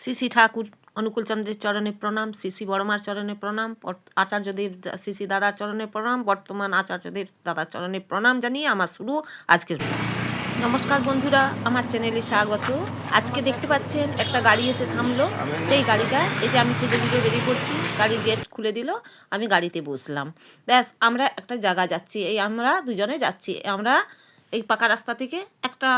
শ্রী শ্রী ঠাকুর অনুকূলচন্দ্রের চরণে প্রণাম, শ্রী শ্রী বড়মার চরণে প্রণাম, আচার্যদেব শ্রী শ্রী দাদার চরণে প্রণাম, বর্তমান আচার্যদেব দাদার চরণে প্রণাম জানিয়ে আমার শুরু আজকের। নমস্কার বন্ধুরা, আমার চ্যানেলে স্বাগত। আজকে দেখতে পাচ্ছেন একটা গাড়ি এসে থামলো। সেই গাড়িটা এই যে আমি সেজে গুজে বেরিয়ে পড়ছি, গাড়ির গেট খুলে দিল, আমি গাড়িতে বসলাম। ব্যাস, আমরা একটা জায়গা যাচ্ছি, এই আমরা দুজনে যাচ্ছি। আমরা এই পাকা রাস্তা থেকে একটা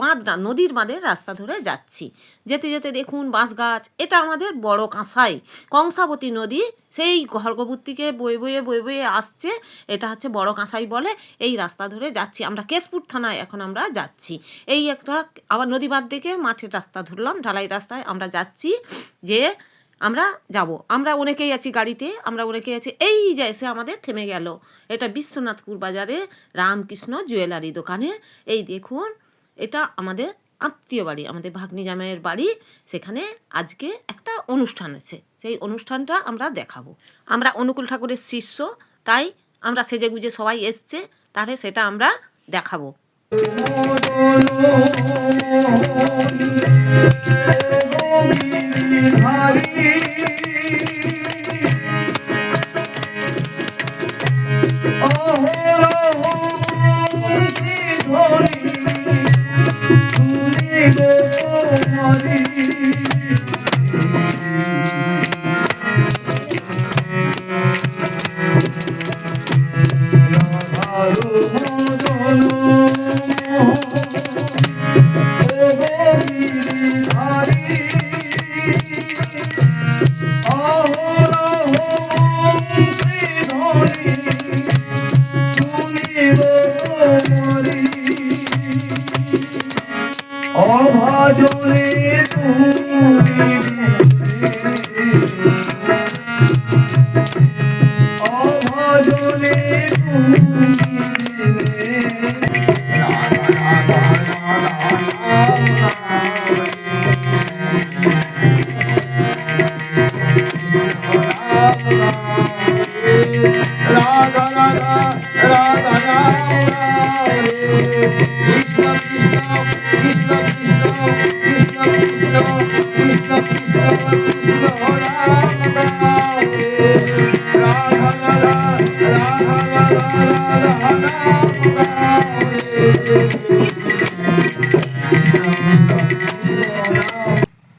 বাঁধ না, নদীর বাঁধের রাস্তা ধরে যাচ্ছি। যেতে যেতে দেখুন বাঁশ গাছ, এটা আমাদের বড় কাঁসাই, কংসাবতী নদী সেই খড়গপুর থেকে বয়ে বয়ে বয়ে বয়ে আসছে। এটা হচ্ছে বড় কাঁসাই বলে। এই রাস্তা ধরে যাচ্ছি আমরা, কেশপুর থানায় এখন আমরা যাচ্ছি। এই একটা আবার নদী বাঁধ থেকে মাঠের রাস্তা ধরলাম, ঢালাই রাস্তায় আমরা যাচ্ছি। যে আমরা যাব, আমরা অনেকেই আছি গাড়িতে, আমরা অনেকেই আছি। এই যে এসে আমাদের থেমে গেল, এটা বিশ্বনাথপুর বাজারে রামকৃষ্ণ জুয়েলারি দোকানে। এই দেখুন, এটা আমাদের আত্মীয় বাড়ি, আমাদের ভাগ্নি জামাইয়ের বাড়ি। সেখানে আজকে একটা অনুষ্ঠান আছে, সেই অনুষ্ঠানটা আমরা দেখাবো। আমরা অনুকূল ঠাকুরের শিষ্য, তাই আমরা সেজে গুজে সবাই এসছে, তাহলে সেটা আমরা দেখাবো।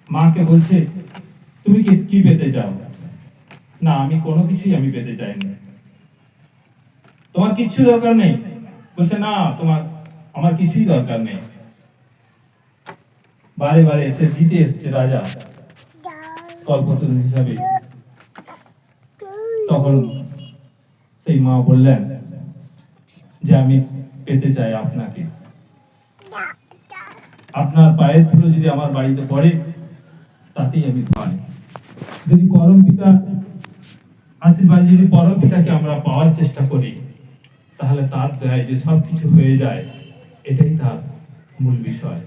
মাকে বলছে, তুমি কি পেতে চাও? না, আমি কোনো কিছুই আমি পেতে চাই না। তোমার কিচ্ছু দরকার নেই? বলছে না, আমার কিছুই দরকার নেই। বারে বারে এসে জিতে এসছে রাজা কল্পতরু হিসাবে। তখন সেই মা বললেন যে আমি পেতে চাই আপনাকে। আপনার পায়ের ধুলো যদি আমার বাড়িতে পড়ে, তাতেই আমি পাই। যদি পরম পিতা আশীর্বাদ, যদি পরম পিতাকে আমরা পাওয়ার চেষ্টা করি, তাহলে তার দয়ায় যে সব কিছু হয়ে যায়, এটাই তার মূল বিষয়।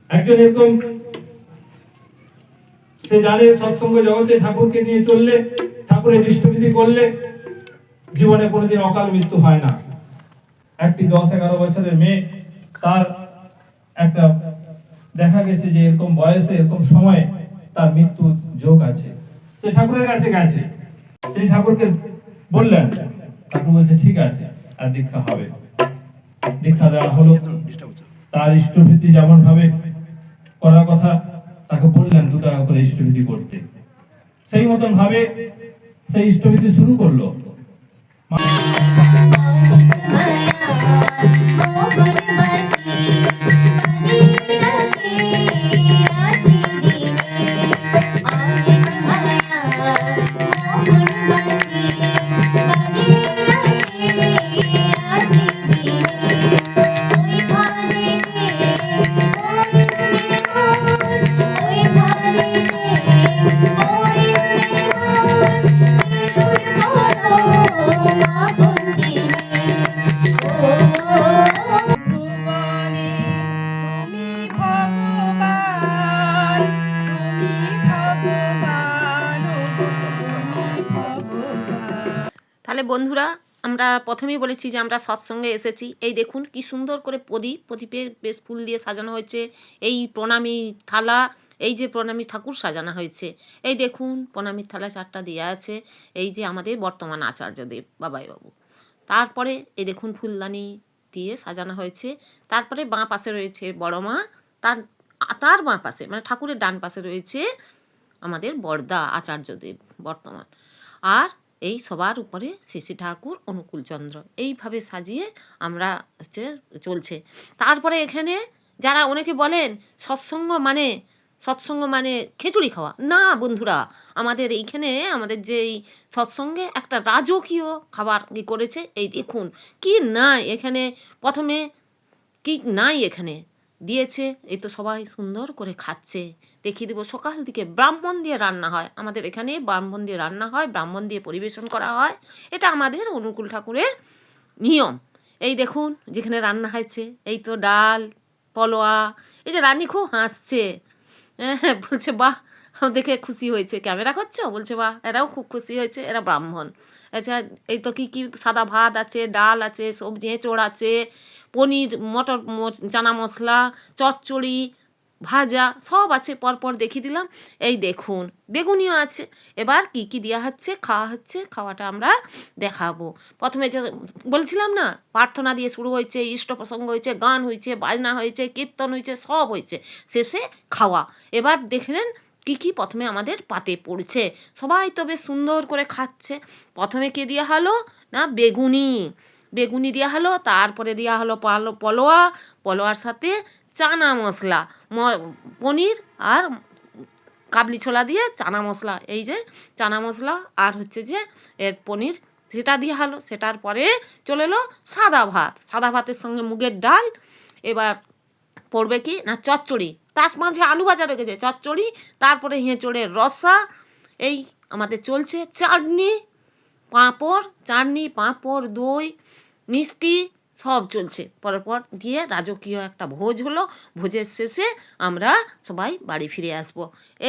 একজন এরকম, সে জানে সৎসঙ্গ জগতে ঠাকুরকে নিয়ে চললে, ঠাকুরের ইষ্টবিধি করলে জীবনে কোনোদিন অকাল মৃত্যু হয় না। একটি 10-11 বছরের মেয়ে, তার একটা দেখা গেছে যে এরকম বয়সে এরকম সময়ে তার মৃত্যুর যোগ আছে। সে ঠাকুরের কাছে গেছে, তিনি ঠাকুরকে বললেন, ঠাকুর বলছে ঠিক আছে, আর দীক্ষা হবে। দীক্ষা দেওয়া হলো। তার ইষ্টভীতি যেমন ভাবে করার কথা, তাকে বললেন 2 টাকা করে ইষ্টভীতি করতে। সেই মতন ভাবে সেই ইষ্টভীতি শুরু করলো। তাহলে বন্ধুরা, আমরা প্রথমেই বলেছি যে আমরা সৎসঙ্গে এসেছি। এই দেখুন কি সুন্দর করে প্রদীপে বেশ ফুল দিয়ে সাজানো হয়েছে। এই প্রণামী থালা, এই যে প্রণামী ঠাকুর সাজানো হয়েছে, এই দেখুন প্রণামীর থালা 4টা দেওয়া আছে, এই যে আমাদের বর্তমান আচার্যদেব বাবাইবাবু। তারপরে এই দেখুন ফুলদানি দিয়ে সাজানো হয়েছে। তারপরে বাঁ পাশে রয়েছে বড় মা, তার তার বাঁ পাশে মানে ঠাকুরের ডান পাশে রয়েছে আমাদের বড়দা আচার্যদেব বর্তমান। আর এই সবার উপরে শ্রী ঠাকুর অনুকূলচন্দ্র, এইভাবে সাজিয়ে আমরা হচ্ছে চলছে। তারপরে এখানে যারা অনেকে বলেন সৎসঙ্গ মানে খিচুড়ি খাওয়া, না বন্ধুরা, আমাদের এইখানে আমাদের যে এই সৎসঙ্গে একটা রাজকীয় খাবার করেছে। এই দেখুন কি নাই এখানে, প্রথমে কি নাই এখানে দিয়েছে, এই তো সবাই সুন্দর করে খাচ্ছে। দেখিয়ে দেবো, সকাল থেকে ব্রাহ্মণ দিয়ে রান্না হয়, আমাদের এখানে ব্রাহ্মণ দিয়ে রান্না হয়, ব্রাহ্মণ দিয়ে পরিবেশন করা হয়, এটা আমাদের অনুকূল ঠাকুরের নিয়ম। এই দেখুন যেখানে রান্না হয়েছে, এই তো ডাল পলোয়া, এই যে রানী খুব হাসছে, হ্যাঁ বলছে বাহ, দেখে খুশি হয়েছে, ক্যামেরা করছো, বলছে বাহ এরাও খুব খুশি হয়েছে, এরা ব্রাহ্মণ। আচ্ছা এই তো কী কী সাদা ভাত আছে, ডাল আছে, সবজি এঁচোড় আছে, পনির, মটর, চানা মশলা, চচ্চড়ি, ভাজা সব আছে, পরপর দেখিয়ে দিলাম। এই দেখুন বেগুনিও আছে। এবার কি কি দেওয়া হচ্ছে, খাওয়া হচ্ছে, খাওয়াটা আমরা দেখাবো। প্রথমে যে বলছিলাম না, প্রার্থনা দিয়ে শুরু হয়েছে, ইষ্ট প্রসঙ্গ হয়েছে, গান হয়েছে, বাজনা হয়েছে, কীর্তন হয়েছে, সব হয়েছে, শেষে খাওয়া। এবার দেখলেন কি কি প্রথমে আমাদের পাতে পড়ছে, সবাই তো বেশ সুন্দর করে খাচ্ছে। প্রথমে কে দেওয়া হলো না, বেগুনি দেওয়া হলো, তারপরে দেওয়া হলো পলোয়ার সাথে চানা মশলা, পনির আর কাবলি ছোলা দিয়ে চানা মশলা, এই যে চানা মশলা আর হচ্ছে যে এর পনির, সেটা দেওয়া হলো। সেটার পরে চলে এলো সাদা ভাতের সঙ্গে মুগের ডাল। এবার পড়বে কি না, চচ্চড়ি, তার মাঝে আলু ভাজা রেখেছে, চচ্চড়ি, তারপরে এঁচোড়ের রসা, এই আমাদের চলছে চাটনি, পাঁপড়, দই, মিষ্টি সব চলছে পরপর দিয়ে, রাজকীয় একটা ভোজ হলো। ভোজের শেষে আমরা সবাই বাড়ি ফিরে আসব।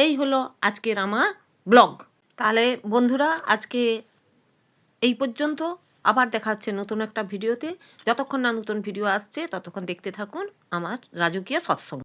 এই হলো আজকের আমার ব্লগ। তাহলে বন্ধুরা আজকে এই পর্যন্ত, আবার দেখা হচ্ছে নতুন একটা ভিডিওতে। যতক্ষণ না নতুন ভিডিও আসছে ততক্ষণ দেখতে থাকুন আমার রাজকীয় সৎসঙ্গ।